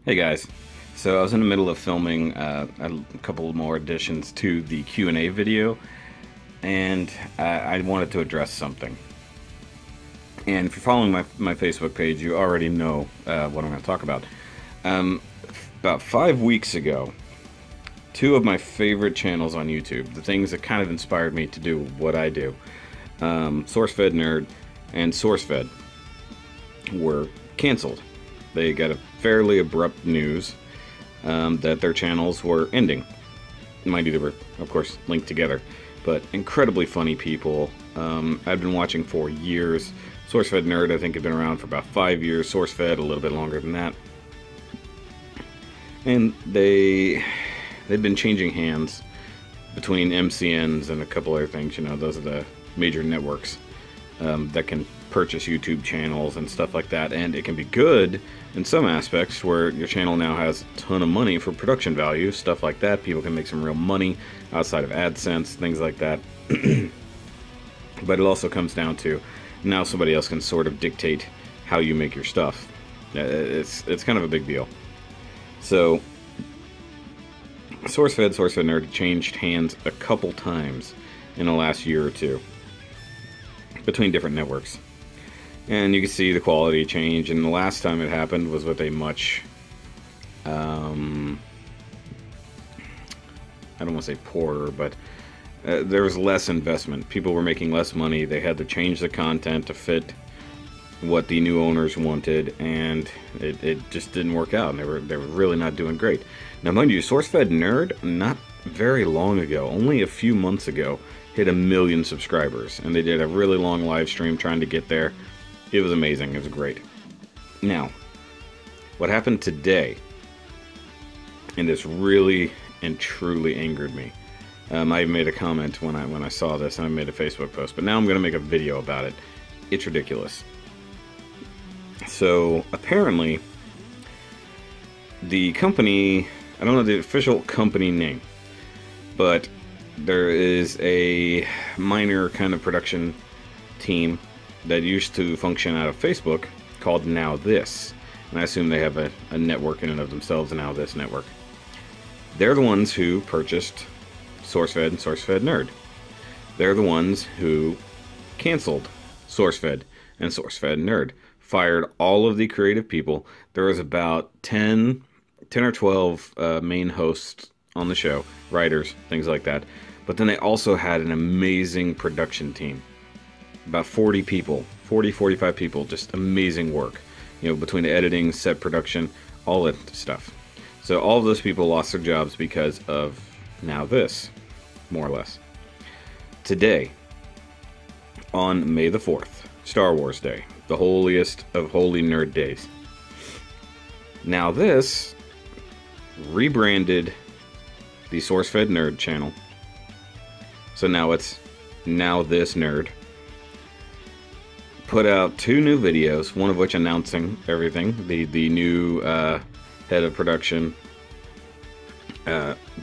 Hey guys, so I was in the middle of filming a couple more additions to the Q&A video, and I wanted to address something. And if you're following my Facebook page, you already know what I'm going to talk about. About 5 weeks ago, two of my favorite channels on YouTube, the things that kind of inspired me to do what I do, SourceFed Nerd and SourceFed, were canceled. They got a fairly abrupt news that their channels were ending. Mind you, they were, of course, linked together, but incredibly funny people. I've been watching for years. SourceFed Nerd, I think, had been around for about 5 years. SourceFed, a little bit longer than that. And they've been changing hands between MCNs and a couple other things. You know, those are the major networks that can purchase YouTube channels and stuff like that, and it can be good in some aspects where your channel now has a ton of money for production value, stuff like that. People can make some real money outside of AdSense, things like that. But it also comes down to now somebody else can sort of dictate how you make your stuff. It's kind of a big deal. So SourceFed Nerd changed hands a couple times in the last year or two between different networks. And you can see the quality change, and the last time it happened was with a much, I don't want to say poorer, but there was less investment. People were making less money. They had to change the content to fit what the new owners wanted, and it just didn't work out, and they were really not doing great. Now, mind you, SourceFed Nerd, not very long ago, only a few months ago, hit 1 million subscribers, and they did a really long live stream trying to get there. It was amazing. It was great. Now, what happened today, and this really and truly angered me. I made a comment when I saw this, and I made a Facebook post, but now I'm going to make a video about it. It's ridiculous. So, apparently, the company, I don't know the official company name, but there is a minor kind of production team that used to function out of Facebook called NowThis. And I assume they have a network in and of themselves, a NowThis network. They're the ones who purchased SourceFed and SourceFed Nerd. They're the ones who canceled SourceFed and SourceFed Nerd. Fired all of the creative people. There was about 10 or 12 main hosts on the show, writers, things like that. But then they also had an amazing production team. About 40 people, 45 people, just amazing work. You know, between the editing, set production, all that stuff. So all of those people lost their jobs because of NowThis, more or less. Today, on May the 4th, Star Wars Day, the holiest of holy nerd days, NowThis rebranded the SourceFed Nerd channel. So now it's NowThis Nerd. Put out 2 new videos, one of which announcing everything. The new head of production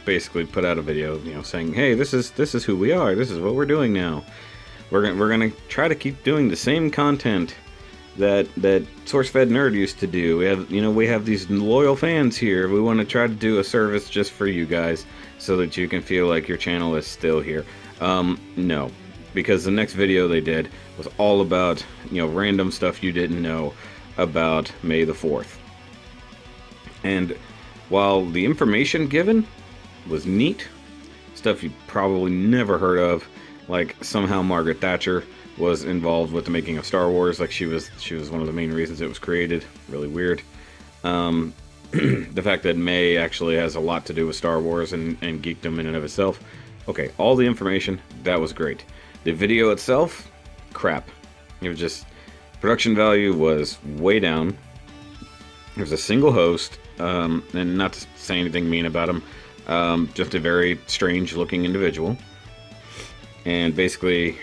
basically put out a video, you know, saying, "Hey, this is who we are. This is what we're doing now. We're gonna try to keep doing the same content that SourceFed Nerd used to do. We have these loyal fans here. We want to try to do a service just for you guys, so that you can feel like your channel is still here." No. Because the next video they did was all about, you know, random stuff you didn't know about May the 4th. And while the information given was neat, stuff you probably never heard of, like somehow Margaret Thatcher was involved with the making of Star Wars, like she was one of the main reasons it was created. Really weird. The fact that May actually has a lot to do with Star Wars and geekdom in and of itself. Okay, all the information, that was great. The video itself, crap. It was just, production value was way down. There was a single host, and not to say anything mean about him, just a very strange looking individual. And basically,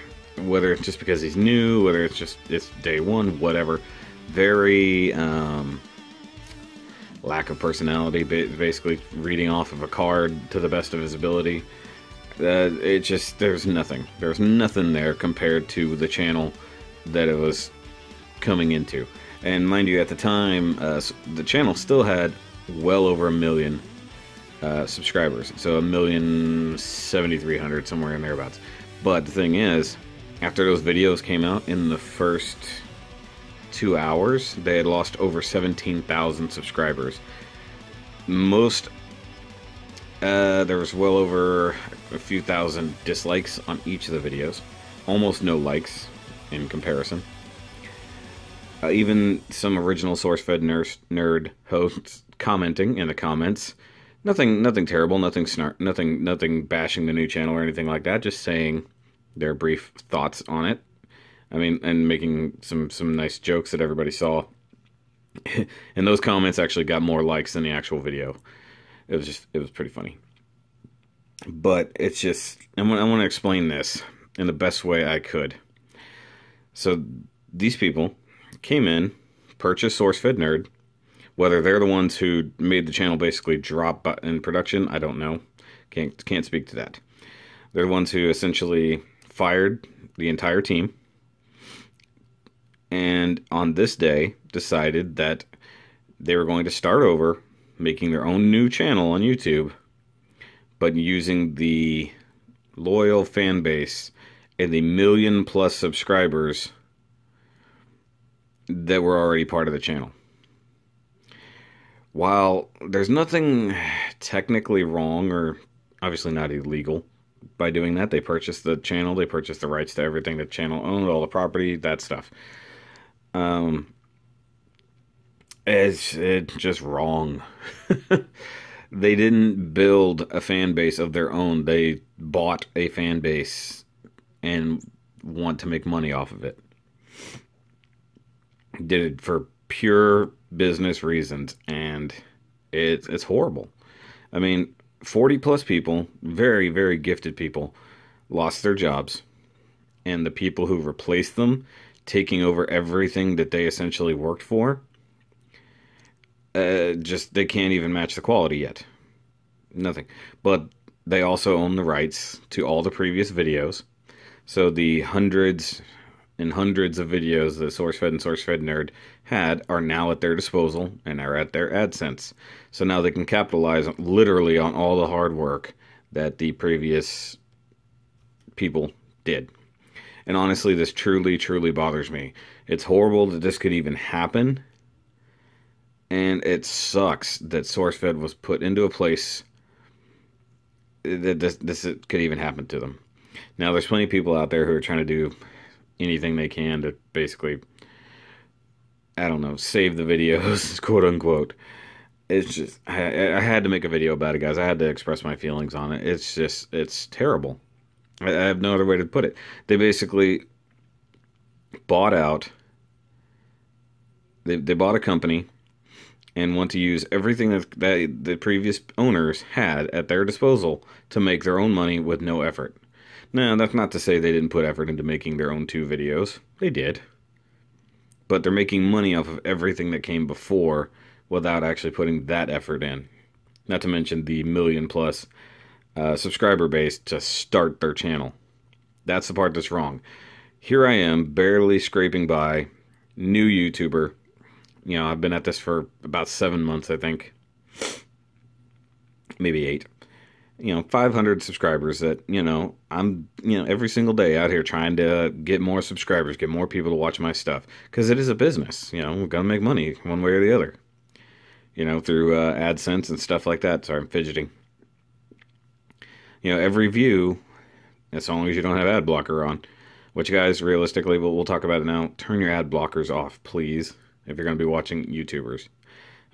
whether it's just because he's new, whether it's day one, whatever, very lack of personality, basically reading off of a card to the best of his ability. There's nothing there compared to the channel that it was coming into. And mind you, at the time, the channel still had well over 1 million subscribers. So 1,730,000, somewhere in thereabouts. But the thing is, after those videos came out, in the first 2 hours, they had lost over 17,000 subscribers. There was well over a few thousand dislikes on each of the videos. Almost no likes in comparison. Even some original SourceFed nerd hosts commenting in the comments. Nothing terrible, nothing bashing the new channel or anything like that. Just saying their brief thoughts on it. I mean, and making some nice jokes that everybody saw. And those comments actually got more likes than the actual video. It was pretty funny. But it's just, I want to explain this in the best way I could. So these people came in, purchased SourceFed Nerd. Whether they're the ones who made the channel basically drop in production, I don't know. Can't speak to that. They're the ones who essentially fired the entire team. And on this day, decided that they were going to start over, making their own new channel on YouTube, but using the loyal fan base and the 1 million+ subscribers that were already part of the channel. While there's nothing technically wrong or obviously not illegal by doing that, they purchased the channel, they purchased the rights to everything the channel owned, all the property, that stuff. It's just wrong. They didn't build a fan base of their own. They bought a fan base and want to make money off of it. Did it for pure business reasons, and it's horrible. I mean, 40+ people, very, very gifted people, lost their jobs, and the people who replaced them, taking over everything that they essentially worked for, they can't even match the quality yet. Nothing. But they also own the rights to all the previous videos. So the hundreds and hundreds of videos that SourceFed and SourceFed Nerd had are now at their disposal and are at their AdSense. So now they can capitalize literally on all the hard work that the previous people did. And honestly, this truly, truly bothers me. It's horrible that this could even happen. And it sucks that SourceFed was put into a place that this could even happen to them. Now, there's plenty of people out there who are trying to do anything they can to basically, I don't know, save the videos, quote unquote. It's just, I had to make a video about it, guys. I had to express my feelings on it. It's terrible. I have no other way to put it. They basically bought out, they bought a company and want to use everything that the previous owners had at their disposal to make their own money with no effort. Now, that's not to say they didn't put effort into making their own 2 videos. They did. But they're making money off of everything that came before without actually putting that effort in. Not to mention the 1 million+ subscriber base to start their channel. That's the part that's wrong. Here I am, barely scraping by, new YouTuber. You know, I've been at this for about 7 months, I think. Maybe 8. 500 subscribers that, I'm, every single day out here trying to get more subscribers, get more people to watch my stuff. Because it is a business, we're going to make money one way or the other. Through AdSense and stuff like that. Sorry, I'm fidgeting. Every view, as long as you don't have ad blocker on, which, guys, realistically, we'll talk about it now. Turn your ad blockers off, please, if you're going to be watching YouTubers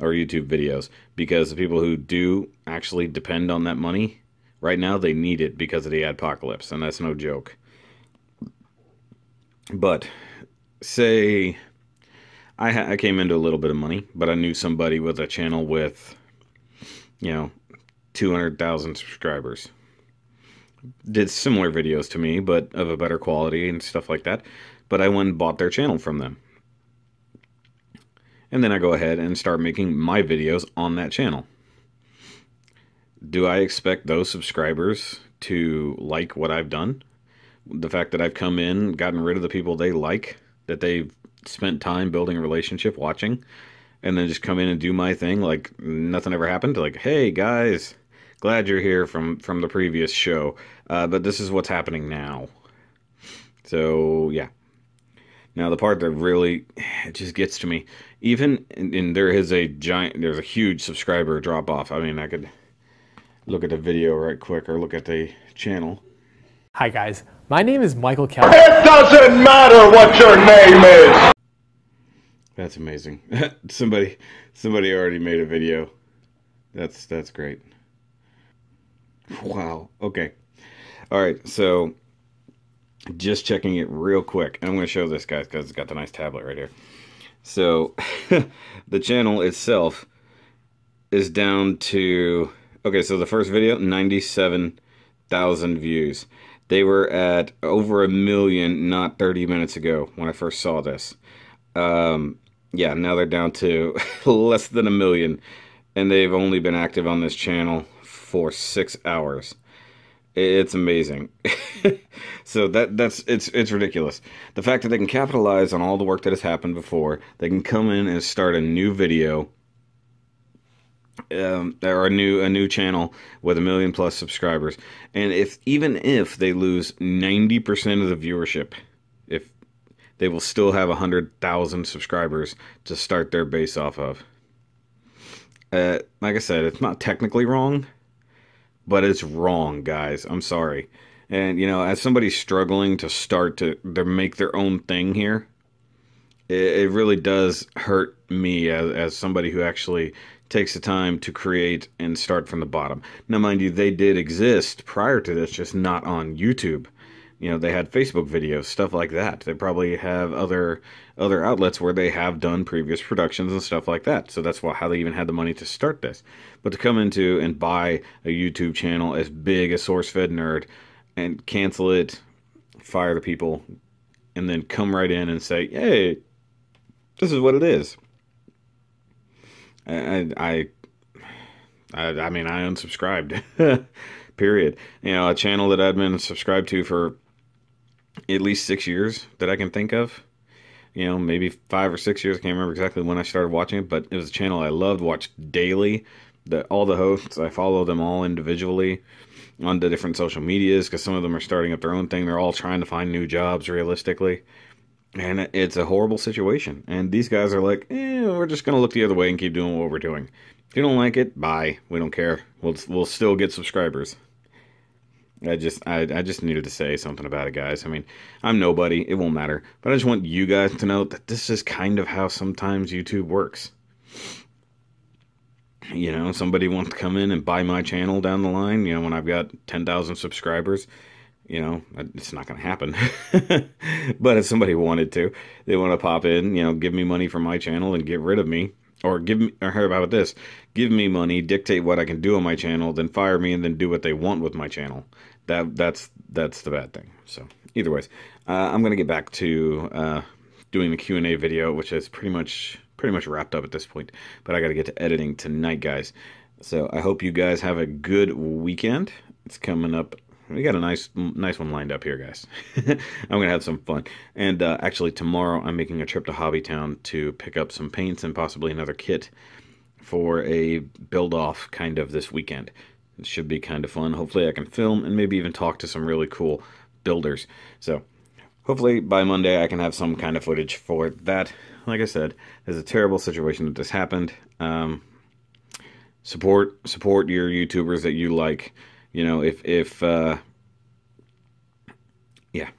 or YouTube videos, because the people who do actually depend on that money right now, they need it because of the adpocalypse, and that's no joke. But say I came into a little bit of money, but I knew somebody with a channel with 200,000 subscribers, did similar videos to me, but of a better quality and stuff like that. But I went and bought their channel from them. And then I go ahead and start making my videos on that channel. Do I expect those subscribers to like what I've done? The fact that I've come in, gotten rid of the people they like, that they've spent time building a relationship watching, and then just come in and do my thing like nothing ever happened. Like, hey guys, glad you're here from the previous show, but this is what's happening now. So yeah. Now the part that really it just gets to me, even and there's a huge subscriber drop off. I mean, I could look at the video right quick or look at the channel. Hi guys, my name is Michael Kelly. It doesn't matter what your name is. That's amazing. somebody already made a video. That's great. Wow. Okay. All right. So just checking it real quick. And I'm going to show this, guys, because it's got the nice tablet right here. So the channel itself is down to, okay, so the first video, 97,000 views. They were at over 1 million not 30 minutes ago when I first saw this. Yeah, now they're down to less than 1 million. And they've only been active on this channel for 6 hours. It's amazing. So it's ridiculous. The fact that they can capitalize on all the work that has happened before, they can come in and start a new video, or a new channel with 1 million plus subscribers, and even if they lose 90% of the viewership, if they will still have 100,000 subscribers to start their base off of. Like I said, it's not technically wrong, but it's wrong, guys. I'm sorry. And, you know, as somebody struggling to start to make their own thing here, it really does hurt me as somebody who actually takes the time to create and start from the bottom. Now, mind you, they did exist prior to this, just not on YouTube. You know, they had Facebook videos, stuff like that. They probably have other outlets where they have done previous productions and stuff like that. So that's how they even had the money to start this. But to come into and buy a YouTube channel as big as SourceFed Nerd and cancel it, fire the people, and then come right in and say, hey, this is what it is. I mean, I unsubscribed. Period. You know, a channel that I've been subscribed to for at least 6 years that I can think of. You know, maybe 5 or 6 years. I can't remember exactly when I started watching it, but it was a channel I loved, watched daily. All the hosts, I follow them all individually on the different social medias because some of them are starting up their own thing. They're all trying to find new jobs realistically. And it's a horrible situation. And these guys are like, we're just going to look the other way and keep doing what we're doing. If you don't like it, bye. We don't care. We'll still get subscribers. I just needed to say something about it, guys. I mean, I'm nobody. It won't matter. But I just want you guys to know that this is kind of how sometimes YouTube works. You know, somebody wants to come in and buy my channel down the line, you know, when I've got 10,000 subscribers. You know, it's not going to happen. But if somebody wanted to, they want to pop in, you know, give me money for my channel and get rid of me. Or how about this? Give me money, dictate what I can do on my channel, then fire me and then do what they want with my channel. That's the bad thing. So, either ways, I'm going to get back to doing the Q&A video, which is pretty much wrapped up at this point. But I got to get to editing tonight, guys. So, I hope you guys have a good weekend. It's coming up. We got a nice one lined up here, guys. I'm going to have some fun. And actually, tomorrow I'm making a trip to Hobbytown to pick up some paints and possibly another kit for a build-off kind of this weekend. It should be kind of fun. Hopefully I can film and maybe even talk to some really cool builders. So, hopefully by Monday I can have some kind of footage for that. Like I said, there's a terrible situation that this happened. Support your YouTubers that you like. You know, yeah,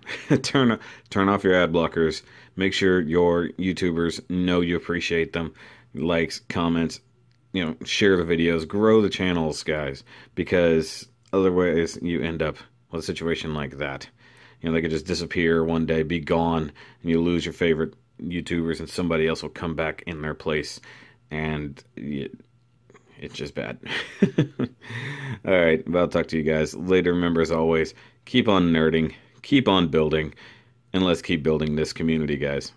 turn off your ad blockers. Make sure your YouTubers know you appreciate them. Likes, comments, you know, share the videos, grow the channels, guys, because otherwise you end up with a situation like that. You know, they could just disappear one day, be gone, and you lose your favorite YouTubers, and somebody else will come back in their place, and it's just bad. Alright, well, I'll talk to you guys later. Remember, as always, keep on nerding, keep on building, and let's keep building this community, guys.